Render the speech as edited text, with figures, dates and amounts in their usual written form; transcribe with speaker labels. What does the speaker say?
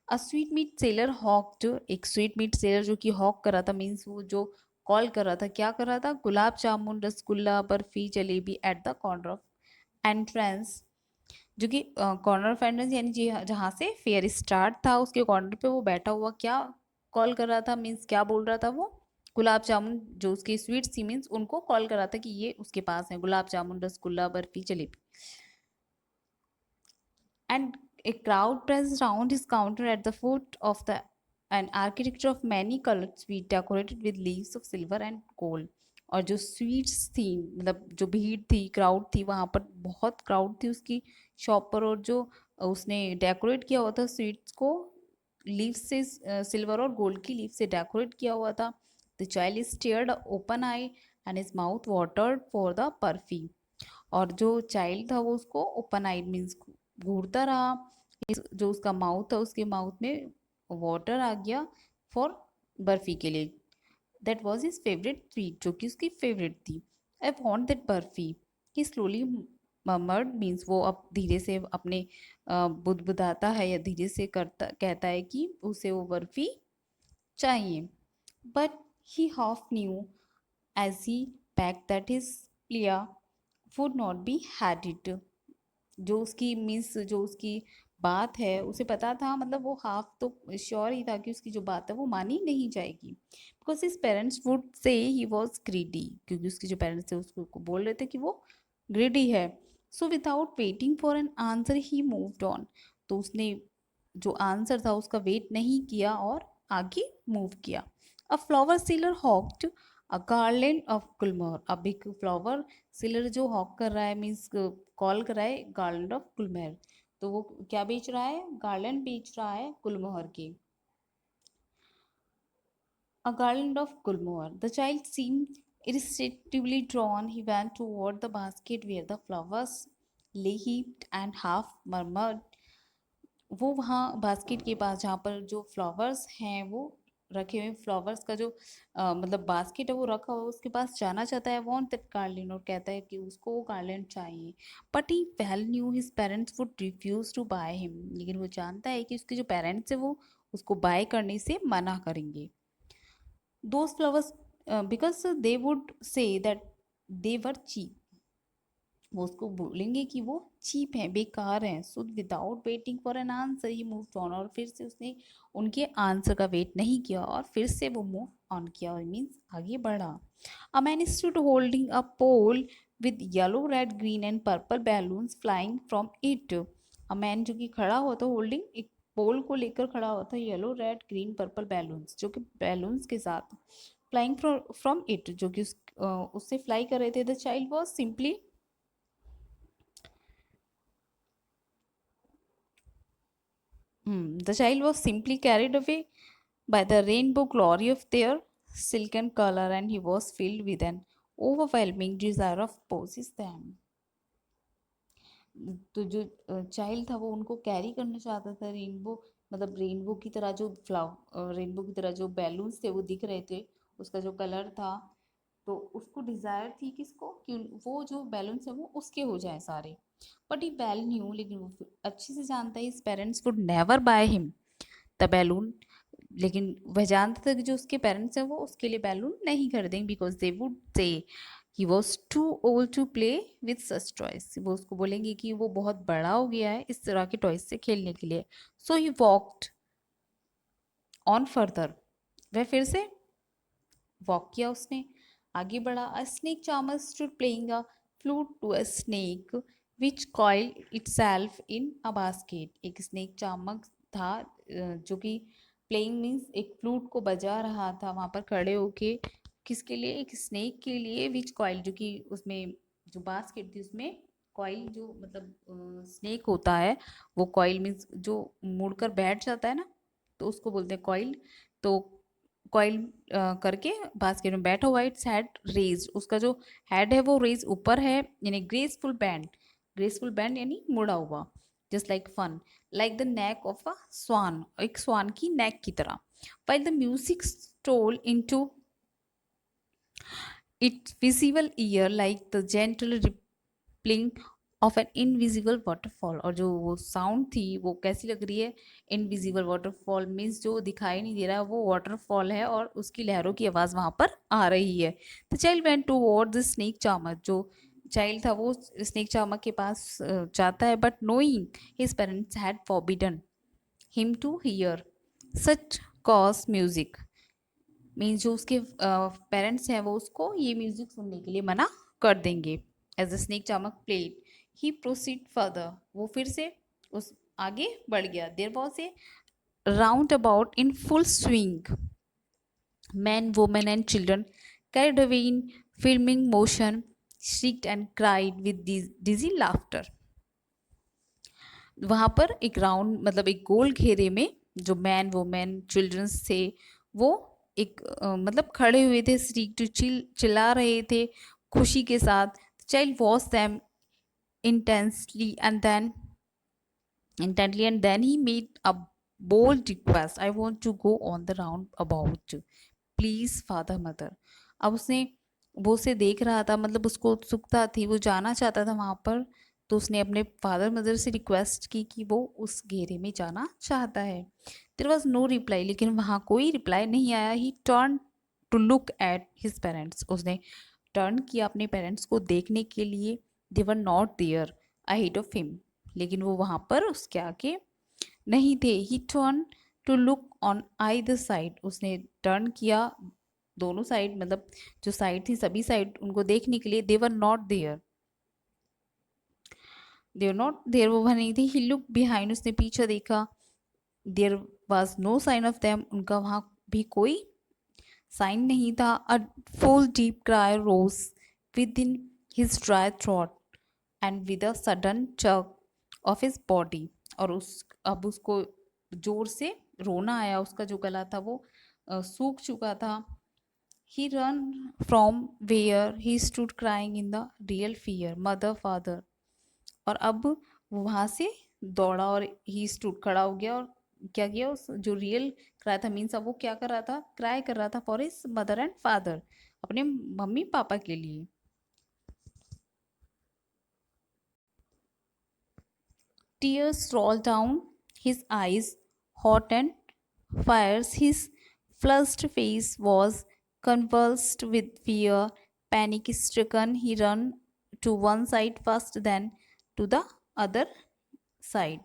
Speaker 1: A sweet meet seller हॉक्ड, एक sweet meet seller जो कि हॉक कर रहा था, मीन्स वो जो कॉल कर रहा था, क्या कर रहा था, gulab jamun, rasgulla, barfi, jalebi at the corner of entrance, जो कि कॉर्नर ऑफ एंट्रेंस यानी जी जहाँ से फेयर स्टार्ट था उसके कॉर्नर पे वो बैठा हुआ क्या कॉल कर रहा था, मीन्स क्या बोल रहा था वो, गुलाब जामुन जो उसकी स्वीट सी, मीन्स उनको कॉल कर रहा था कि ये उसके पास है गुलाब jamun, rasgulla, barfi, jalebi. And a crowd pressed round his counter at the foot of the an architecture of many colored sweet decorated with leaves of silver and gold। और जो स्वीट्स थी, मतलब जो भीड़ थी, क्राउड थी वहाँ पर, बहुत क्राउड थी उसकी शॉप पर, और जो उसने डेकोरेट किया हुआ था स्वीट्स को लीव से, सिल्वर और गोल्ड की लीव से डेकोरेट किया हुआ था। The child stared open I and his mouth watered for the perfume. और जो चाइल्ड था वो उसको ओपन आइड मीन्स घूरता रहा, जो उसका माउथ था उसके माउथ में वाटर आ गया फॉर बर्फी के लिए। That was his favourite sweet, जो कि उसकी फेवरेट थी। I want that barfi, he slowly murmured, means वो अब धीरे से अपने बुदबुदाता है या धीरे से करता कहता है कि उसे वो बर्फी चाहिए। But he half knew as he pack that his plea would not be had it, जो उसकी मीन्स जो उसकी बात है उसे पता था, मतलब वो हाफ तो श्योर ही था कि उसकी जो बात है वो मानी नहीं जाएगी, because his parents would say he was greedy, क्योंकि उसके जो पेरेंट्स थे उसको बोल रहे थे कि वो ग्रीडी है। सो without waiting for an answer he moved on, तो उसने जो आंसर था उसका वेट नहीं किया और आगे मूव किया। A flower seller hawked a garland of gulmohar, अब एक फ्लावर सेलर जो हॉक कर रहा है, मीन्स कॉल कर रहा है गार्लैंड ऑफ गुलमोहर, तो वो क्या बेच रहा है, गार्लैंड बेच रहा है गुलमोहर की। A garland of gulmohar. The child seemed irresistibly drawn. He went toward the basket where the flowers lay heaped and half murmured, वो वहाँ बास्केट के पास जहाँ पर जो फ्लावर्स हैं वो रखे हुए, फ्लावर्स का जो मतलब बास्केट है वो रखा हुआ है, उसके पास जाना चाहता है, वांट दैट गार्लैंड, और कहता है कि उसको वो गार्लैंड चाहिए। But he well knew his parents would refuse to buy him, लेकिन वो जानता है कि उसके जो पेरेंट्स है वो उसको बाय करने से मना करेंगे। Those flowers because they would say that they were cheap, वो उसको बोलेंगे कि वो चीप हैं, बेकार हैं। So without waiting for an answer he move on, और फिर से उसने उनके आंसर का वेट नहीं किया और फिर से वो मूव ऑन किया, और मीन्स आगे बढ़ा। A man stood holding a pole with yellow, red, green and purple balloons flying from it. A man जो कि खड़ा हुआ था होल्डिंग, एक पोल को लेकर खड़ा हुआ था, yellow, red, green, purple balloons, जो कि बैलून्स के साथ फ्लाइंग फ्रॉम इट, जो कि उससे फ्लाई कर रहे थे। The child was simply The child was simply carried away by the rainbow glory of their silken color, and he was filled with an overwhelming desire of possess them. तो जो child था वो उनको carry करना चाहता था, rainbow, मतलब rainbow की तरह जो रेनबो की तरह जो बैलून्स थे वो दिख रहे थे, उसका जो कलर था, तो उसको डिजायर थी किसको, कि वो जो बैलून्स है वो उसके हो जाए सारे। बट ही वेल न्यू, लेकिन वो अच्छे से जानता है, his parents would never by him the balloon, लेकिन वह जानता था कि जो उसके पेरेंट्स हैं वो उसके लिए बैलून नहीं खरीदेंगे, because they would say he was too old to play with such toys, वो उसको बोलेंगे कि वो बहुत बड़ा हो गया है इस तरह के टॉयज से खेलने के लिए। So he walked on further, वह फिर से वॉक किया उसने, आगे बढ़ा। A snake charmer stood playing a flute to a snake which coil itself in a basket, एक स्नेक चार्मर था जो कि प्लेइंग मीन्स एक फ्लूट को बजा रहा था वहां पर खड़े होके, किसके लिए, एक स्नेक के लिए, विच कॉइल, जो कि उसमें जो बास्केट थी उसमें कॉइल, जो मतलब स्नेक होता है वो कॉइल मीन्स जो मुड़कर बैठ जाता है ना, तो उसको बोलते हैं कॉइल। तो कॉइल करके बास्केट में बैठा हुआ, इट्स हेड रेज, उसका जो हेड है वो रेज ऊपर है, यानी ग्रेसफुल बैंड, ग्रेसफुल बैंड यानी मुड़ा हुआ, just like fan, like the neck of a swan, एक स्वान की नेक की तरह। while the music stole into its visible ear like the gentle rippling of an invisible waterfall. और जो वो साउंड थी वो कैसी लग रही है, इनविजिबल वाटरफॉल मीन्स जो दिखाई नहीं दे रहा है वो वाटरफॉल है और उसकी लहरों की आवाज़ वहाँ पर आ रही है। द चाइल्ड वेंट टू वॉट द स्नेक चार्मर, जो चाइल्ड था वो स्नेक चार्मर के पास जाता है, but knowing his parents had forbidden him to hear such coarse music, means जो उसके पेरेंट्स हैं वो उसको ये म्यूजिक सुनने के लिए मना कर देंगे। As the snake charmer played he proceeded further, वो फिर से उस आगे बढ़ गया। There was a roundabout in full swing, men, women, and children carried away in filming motion, shrieked and cried with dizzy laughter. वहाँ पर एक राउंड मतलब एक गोल घेरे में जो मैन वुमेन चिल्ड्रंस थे वो एक मतलब खड़े हुए थे, स्ट्रीक टू चिल्ला रहे थे खुशी के साथ। Child watch them intensely and then intently and then he made a bold request, I want to go on the round about, please father mother. अब उसने वो उसे देख रहा था, मतलब उसको उत्सुकता थी, वो जाना चाहता था वहाँ पर, तो उसने अपने फादर मदर से रिक्वेस्ट की कि वो उस घेरे में जाना चाहता है। देयर वॉज नो रिप्लाई, लेकिन वहाँ कोई रिप्लाई नहीं आया। He turn to look at his parents, उसने टर्न किया अपने पेरेंट्स को देखने के लिए। They were not there ahead of him, लेकिन वो वहाँ पर उसके आगे नहीं थे। He turn to look on either side, उसने टर्न किया दोनों साइड, मतलब जो साइड थी सभी साइड उनको देखने के लिए। They were not there, they were not there, वो वहाँ नहीं थे। ही लुक बिहाइंड, उसने पीछे देखा। There was no sign of them, उनका वहाँ भी कोई साइन नहीं था। A full deep cry rose within his dry throat and with a sudden chuck of his body, और उस अब उसको जोर से रोना आया, उसका जो गला था वो सूख चुका था। He run from where he stood crying in the real fear mother father, और अब वो वहाँ से दौड़ा और ही स्टूड खड़ा हो गया, और क्या किया, उस जो रियल क्राई था मीन्स अब वो क्या कर रहा था, क्राई कर रहा था for his mother and father, अपने मम्मी पापा के लिए। Tears rolled down his eyes, hot and fierce. His flushed face was convulsed with fear. Panic stricken, he ran to one side first, then to the other side.